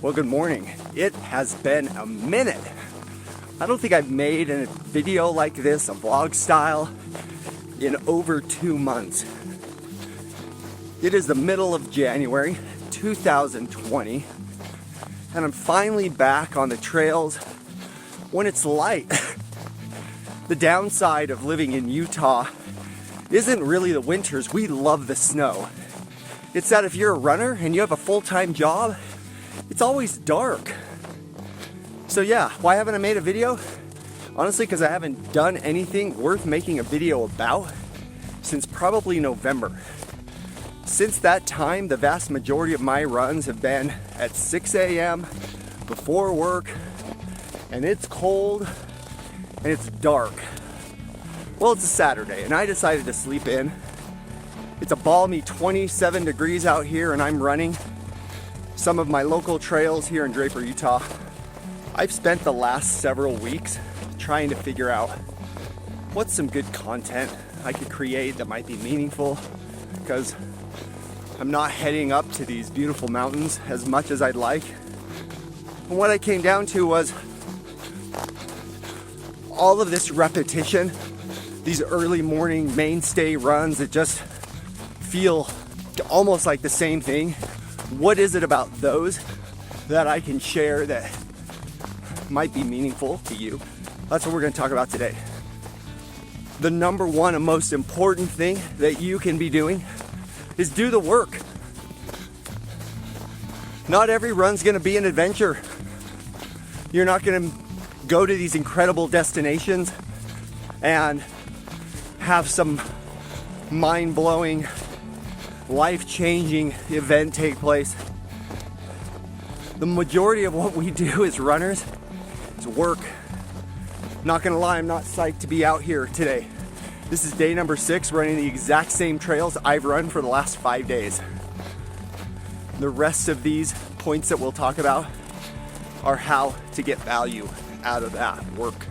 Well, good morning. It has been a minute. I don't think I've made a video like this, a vlog style, in over 2 months. It is the middle of January 2020, and I'm finally back on the trails when it's light. The downside of living in Utah isn't really the winters. We love the snow. It's that if you're a runner and you have a full-time job, it's always dark. So yeah, why haven't I made a video? Honestly, because I haven't done anything worth making a video about since probably November. Since that time, the vast majority of my runs have been at 6 a.m. before work, and it's cold and it's dark. Well, it's a Saturday and I decided to sleep in. It's a balmy 27 degrees out here and I'm running some of my local trails here in Draper, Utah. I've spent the last several weeks trying to figure out what's some good content I could create that might be meaningful, because I'm not heading up to these beautiful mountains as much as I'd like. And what I came down to was all of this repetition, these early morning mainstay runs that just feel almost like the same thing. What is it about those that I can share that might be meaningful to you? That's what we're going to talk about today. The number one and most important thing that you can be doing is do the work. Not every run's going to be an adventure. You're not going to go to these incredible destinations and have some mind-blowing, life-changing event take place. The majority of what we do as runners is work. Not gonna lie, I'm not psyched to be out here today. This is day number 6 running the exact same trails I've run for the last 5 days. The rest of these points that we'll talk about are how to get value out of that work.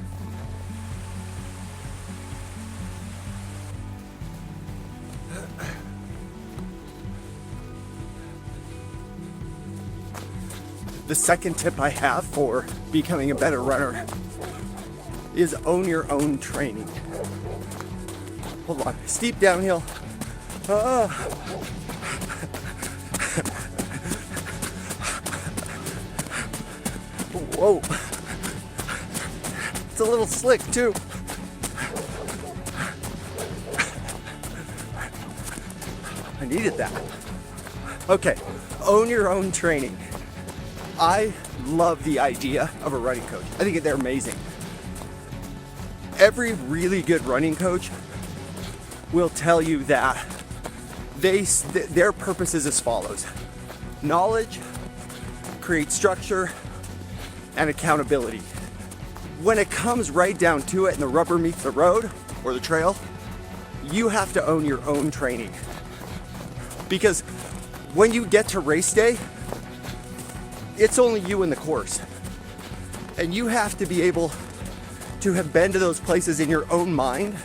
The second tip I have for becoming a better runner is own your own training. Hold on, steep downhill. Whoa. It's a little slick too. I needed that. Okay, own your own training. I love the idea of a running coach. I think they're amazing. Every really good running coach will tell you that their purpose is as follows. Knowledge creates structure and accountability. When it comes right down to it and the rubber meets the road or the trail, you have to own your own training. Because when you get to race day, it's only you and the course. And you have to be able to have been to those places in your own mind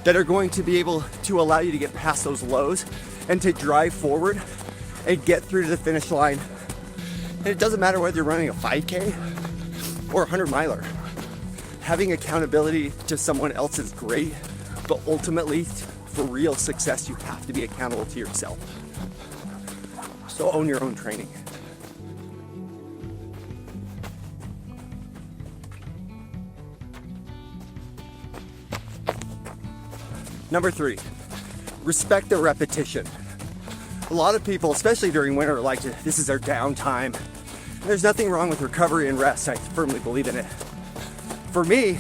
that are going to be able to allow you to get past those lows and to drive forward and get through to the finish line. And it doesn't matter whether you're running a 5K or a 100 miler. Having accountability to someone else is great, but ultimately, for real success, you have to be accountable to yourself. So own your own training. Number 3, respect the repetition. A lot of people, especially during winter, like this is their downtime. There's nothing wrong with recovery and rest. I firmly believe in it. For me,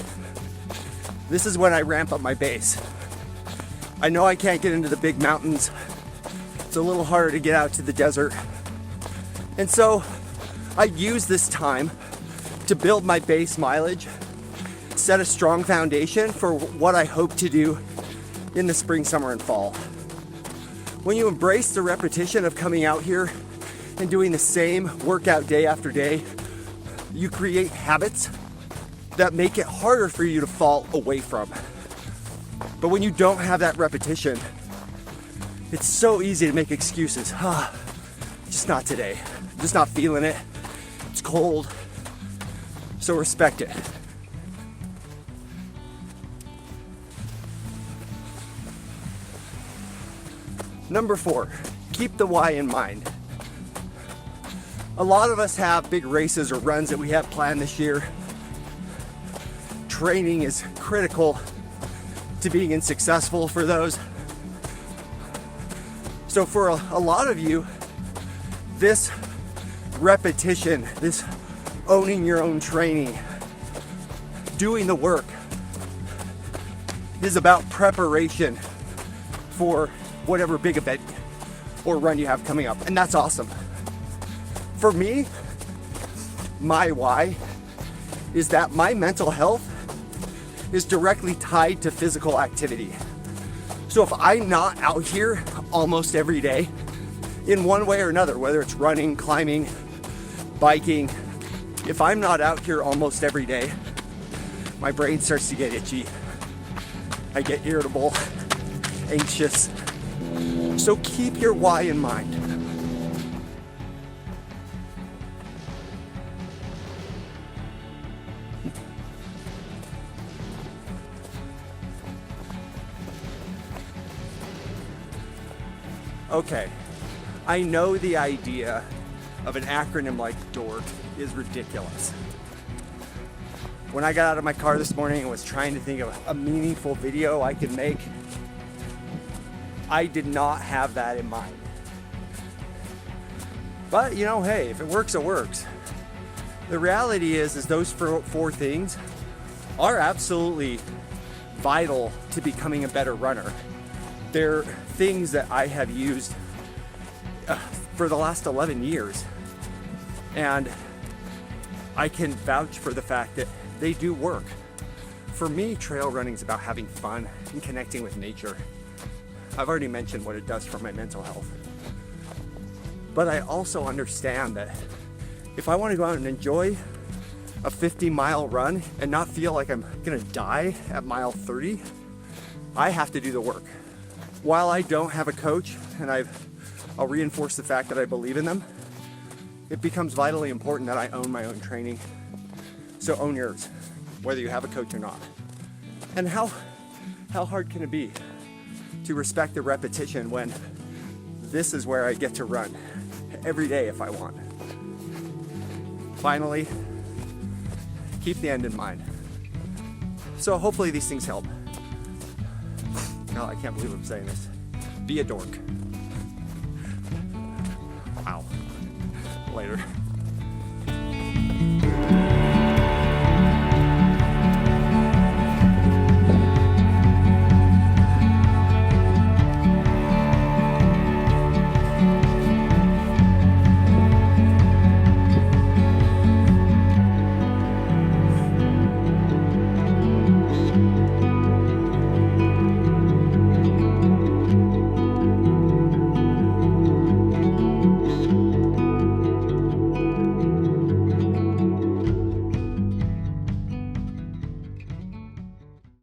this is when I ramp up my base. I know I can't get into the big mountains. It's a little harder to get out to the desert. And so I use this time to build my base mileage, set a strong foundation for what I hope to do in the spring, summer, and fall. When you embrace the repetition of coming out here and doing the same workout day after day, you create habits that make it harder for you to fall away from. But when you don't have that repetition, it's so easy to make excuses. Just not today. Just not feeling it. It's cold. So respect it. Number 4, keep the why in mind. A lot of us have big races or runs that we have planned this year. Training is critical to being successful for those. So for a lot of you, this repetition, this owning your own training, doing the work, is about preparation for whatever big event or run you have coming up. And that's awesome. For me, my why is that my mental health is directly tied to physical activity. So if I'm not out here almost every day in one way or another, whether it's running, climbing, biking, if I'm not out here almost every day, my brain starts to get itchy. I get irritable, anxious. So keep your why in mind. Okay, I know the idea of an acronym like D.O.R.K is ridiculous. When I got out of my car this morning and was trying to think of a meaningful video I could make, I did not have that in mind. But you know, hey, if it works, it works. The reality is those four things are absolutely vital to becoming a better runner. They're things that I have used for the last 11 years. And I can vouch for the fact that they do work. For me, trail running is about having fun and connecting with nature. I've already mentioned what it does for my mental health. But I also understand that if I want to go out and enjoy a 50-mile run and not feel like I'm gonna die at mile 30, I have to do the work. While I don't have a coach, and I'll reinforce the fact that I believe in them, it becomes vitally important that I own my own training. So own yours, whether you have a coach or not. And how hard can it be to respect the repetition when this is where I get to run every day if I want? Finally, keep the end in mind. So hopefully these things help. Oh, I can't believe I'm saying this. Be a dork. Wow. Later.